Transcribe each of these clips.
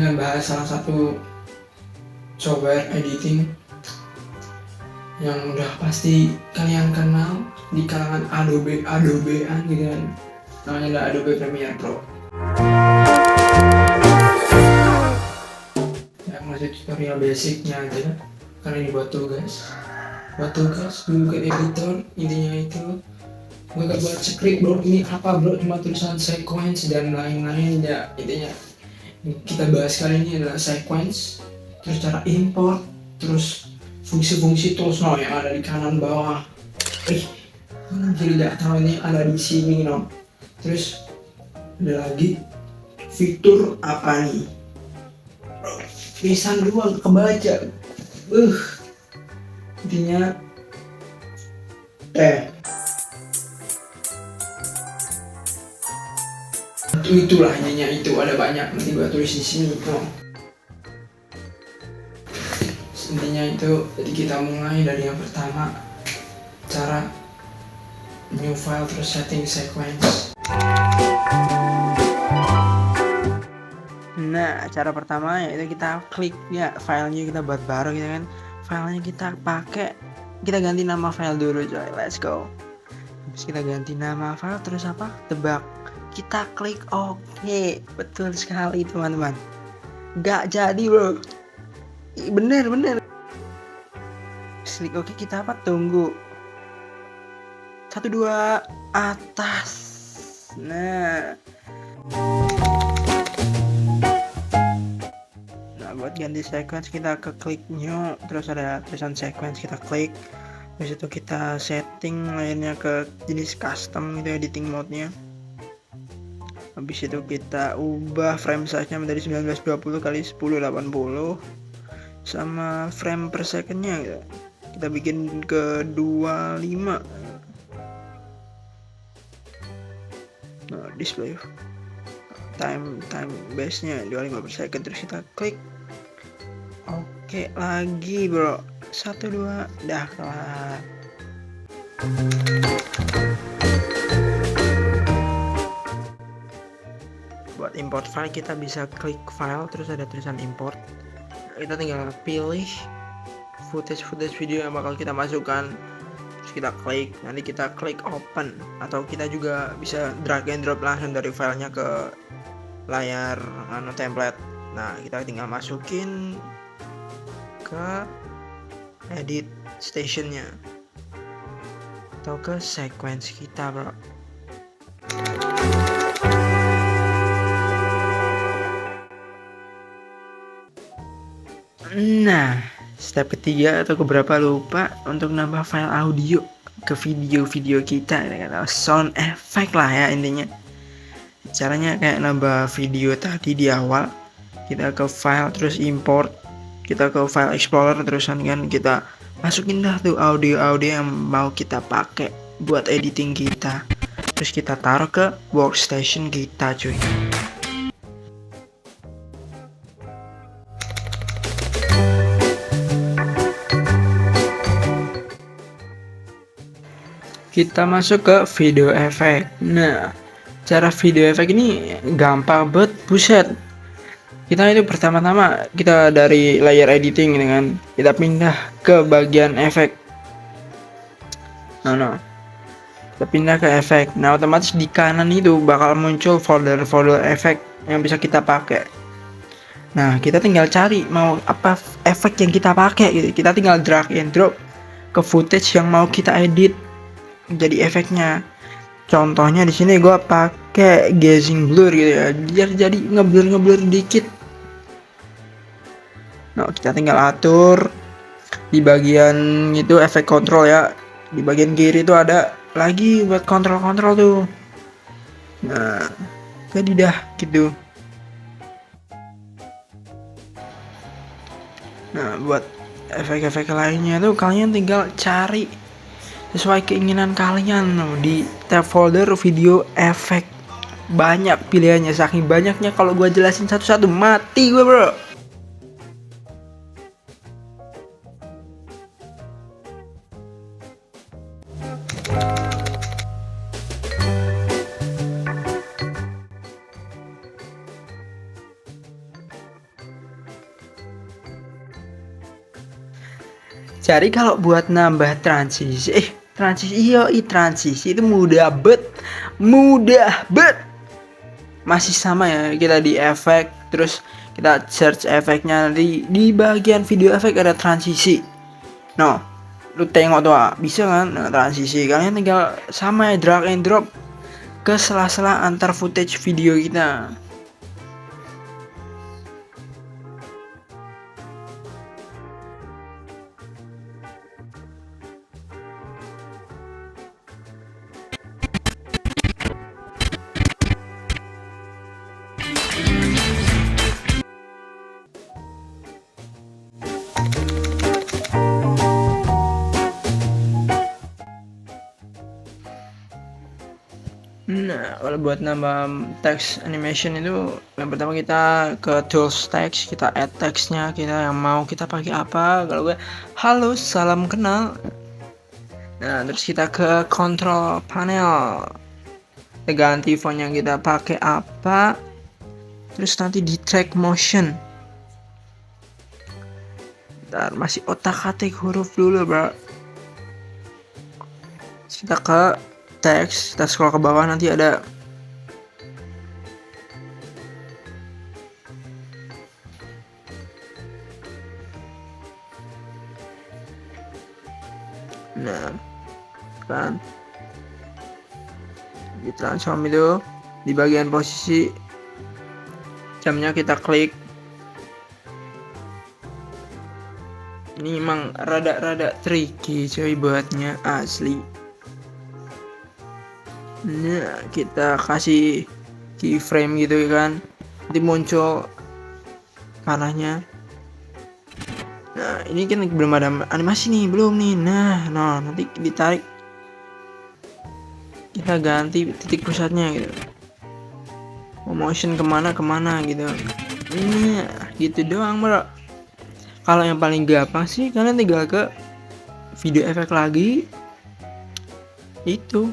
dengan bahas salah satu software editing yang udah pasti kalian kenal di kalangan Adobe-an gitu kan. Namanya adalah Adobe Premiere Pro. Ya, masih tutorial basicnya aja karena ini buat tugas bukan editor. Intinya itu gue gak buat script bro, ini apa bro, cuma tulisan sequence dan lain-lain ya. Intinya kita bahas kali ini adalah sequence, terus cara import, terus fungsi-fungsi tools yang ada di kanan bawah. Jadi tidak tahu ini ada di sini Terus ada lagi fitur apa nih? Tulisan doang kebaca. Intinya itulah intinya, itu ada banyak, nanti gua tulis di sini Intinya itu, jadi kita mulai dari yang pertama, cara new file terus setting sequence. Nah, cara pertama yaitu kita klik ya filenya, kita buat baru gitu kan. Filenya kita pakai, kita ganti nama file dulu coy, let's go. Terus kita ganti nama file, terus apa? Tebak. Kita klik oke. Betul sekali teman-teman. Gak jadi bro. Bener. Klik oke, kita apa? Tunggu. 1 2 atas. Nah, buat ganti sequence kita ke klik new, terus ada tulisan sequence, kita klik. Habis itu kita setting lainnya ke jenis custom gitu, editing mode-nya. Habis itu kita ubah frame size-nya menjadi 1920 x 1080 sama frame per second-nya gitu. Kita bikin ke 25. Nah, display time base-nya 25 per second, terus kita klik oke lagi bro. 1 2 dah kelar. Buat import file kita bisa klik file, terus ada tulisan import. Kita tinggal pilih footage video yang bakal kita masukkan, terus kita klik, nanti kita klik open, atau kita juga bisa drag and drop langsung dari filenya ke layar template. Nah, kita tinggal masukin ke edit stationnya atau ke sequence kita bro. Nah, step ketiga atau keberapa lupa, untuk nambah file audio ke video kita, atau sound effect lah ya intinya. Caranya kayak nambah video tadi di awal, kita ke file terus import, kita ke file explorer, terusan kan kita masukin dah tuh audio yang mau kita pakai buat editing kita, terus kita taruh ke workstation kita cuy. Kita masuk ke video effect. Nah, cara video effect ini gampang banget, buset. Kita itu pertama-tama kita dari layer editing dengan kita pindah ke bagian efek. Kita pindah ke efek. Nah, otomatis di kanan itu bakal muncul folder efek yang bisa kita pakai. Nah, kita tinggal cari mau apa efek yang kita pakai gitu. Kita tinggal drag and drop ke footage yang mau kita edit jadi efeknya. Contohnya di sini gue pakai gazing blur gitu ya, biar jadi ngeblur dikit. Nah, kita tinggal atur di bagian itu efek kontrol ya. Di bagian kiri itu ada lagi buat kontrol tuh. Nah, jadi dah gitu. Nah, buat efek-efek lainnya tuh kalian tinggal cari sesuai keinginan kalian di tab folder video efek. Banyak pilihannya, saking banyaknya kalau gue jelasin satu-satu mati gue bro. Jadi kalau buat nambah transisi itu mudah bet. Masih sama ya, kita di efek, terus kita search efeknya, nanti di bagian video efek ada transisi. No, lu tengok tuh bisa kan, nah, transisi kalian tinggal sama ya, drag and drop ke sela-sela antar footage video kita. Nah, kalau buat nambah text animation itu yang pertama kita ke tools text, kita add textnya, kita yang mau kita pakai apa. Kalau gue halo salam kenal. Nah, terus kita ke control panel, kita ganti font yang kita pakai apa, terus nanti di track motion. Bentar, masih otak-atik huruf dulu bro. Kita ke teks, kita scroll ke bawah, nanti ada nah kan di transform itu di bagian posisi jamnya kita klik. Ini emang rada tricky coy buatnya, asli. Nah, kita kasih keyframe gitu kan, nanti muncul panahnya. Nah, ini kan belum ada animasi nih, belum nih. Nah, nanti ditarik, kita ganti titik pusatnya gitu, motion kemana gitu. Ini gitu doang bro. Kalau yang paling gampang sih kalian tinggal ke video efek lagi, itu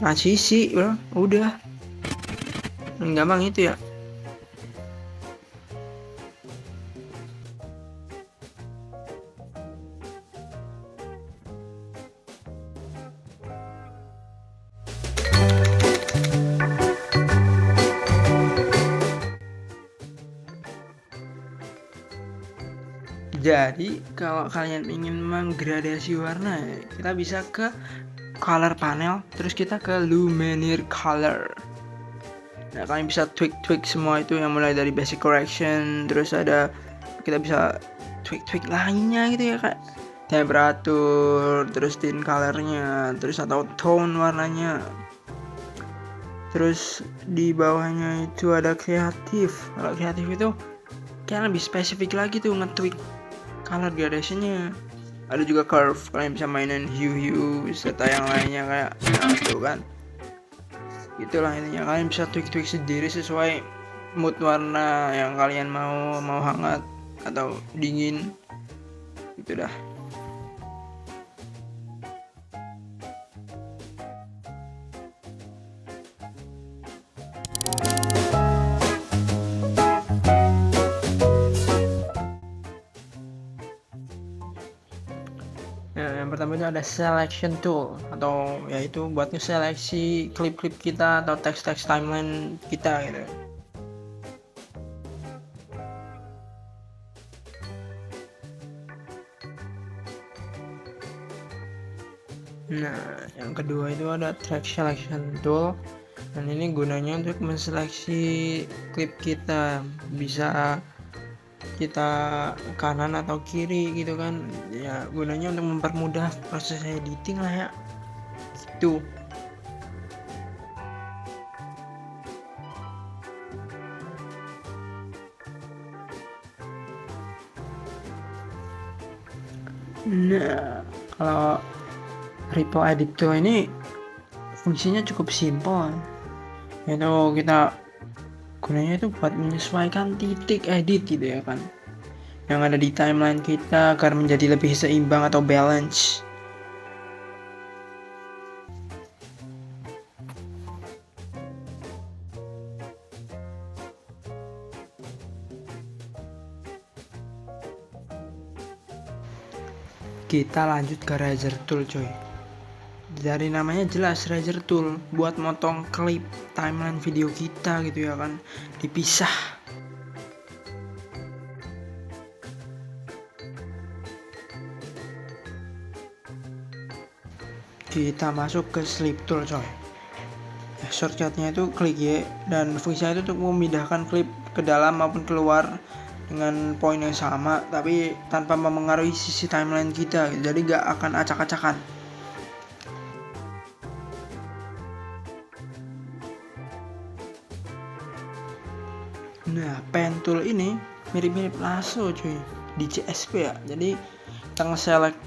transisi bro, udah paling gampang itu ya. Jadi kalau kalian ingin menggradasi warna, kita bisa ke color panel, terus kita ke luminaire color. Nah, kalian bisa tweak semua itu, yang mulai dari basic correction, terus ada kita bisa tweak lainnya gitu ya, kayak temperatur, terus tint colornya, terus atau tone warnanya. Terus di bawahnya itu ada kreatif. Kalau kreatif itu kalian lebih spesifik lagi tuh nge-tweak color gradationnya. Ada juga curve, kalian bisa mainin hue serta yang lainnya kayak tuh kan. Itulah intinya, kalian bisa tweak sendiri sesuai mood warna yang kalian mau hangat atau dingin. Itu dah. Nah, yang pertama itu ada selection tool, atau yaitu buat ngeseleksi klip kita atau teks timeline kita gitu. Nah, yang kedua itu ada track selection tool, dan ini gunanya untuk menseleksi klip kita, bisa kita kanan atau kiri gitu kan ya, gunanya untuk mempermudah proses editing lah ya gitu. Nah, kalau Ripple Editor ini fungsinya cukup simpel, yaitu kita gunanya itu buat menyesuaikan titik edit gitu ya kan, yang ada di timeline kita agar menjadi lebih seimbang atau balance. Kita lanjut ke Razor Tool coy. Dari namanya jelas Razor Tool, buat motong klip timeline video kita gitu ya kan, dipisah. Kita masuk ke Slip Tool coy. Shortcutnya itu klik Y, dan fungsinya itu untuk memindahkan klip ke dalam maupun keluar dengan poin yang sama, tapi tanpa memengaruhi sisi timeline kita, jadi gak akan acak-acakan. Nah, pen tool ini mirip-mirip lasso cuy di CSP ya. Jadi kita nge-select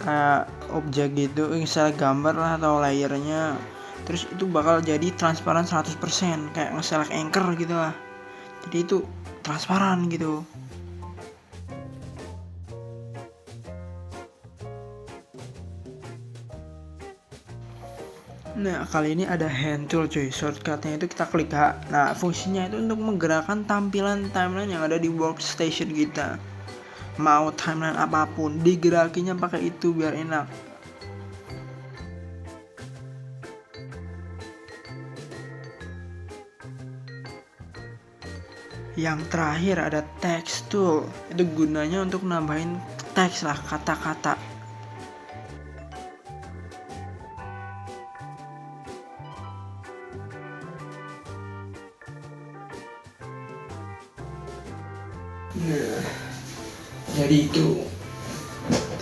kayak objek gitu, nge-select gambar lah atau layernya, terus itu bakal jadi transparan 100%, kayak nge-select anchor gitu lah. Jadi itu transparan gitu. Nah, kali ini ada hand tool cuy. Shortcutnya itu kita klik H. Nah, fungsinya itu untuk menggerakkan tampilan timeline yang ada di workstation kita. Mau timeline apapun, digerakinya pakai itu biar enak. Yang terakhir ada text tool. Itu gunanya untuk nambahin teks lah, kata-kata. Nah, jadi itu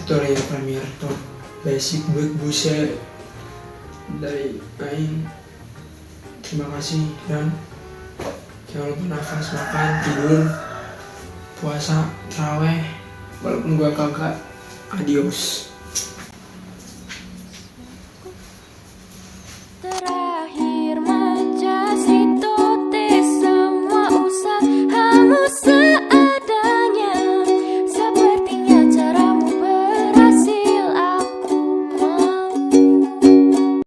tutorial Premiere Pro basic buat buset dari Aing. Terima kasih, dan jangan lupa nafas, makan, tidur, puasa, terawih, walaupun gua kagak. Adios.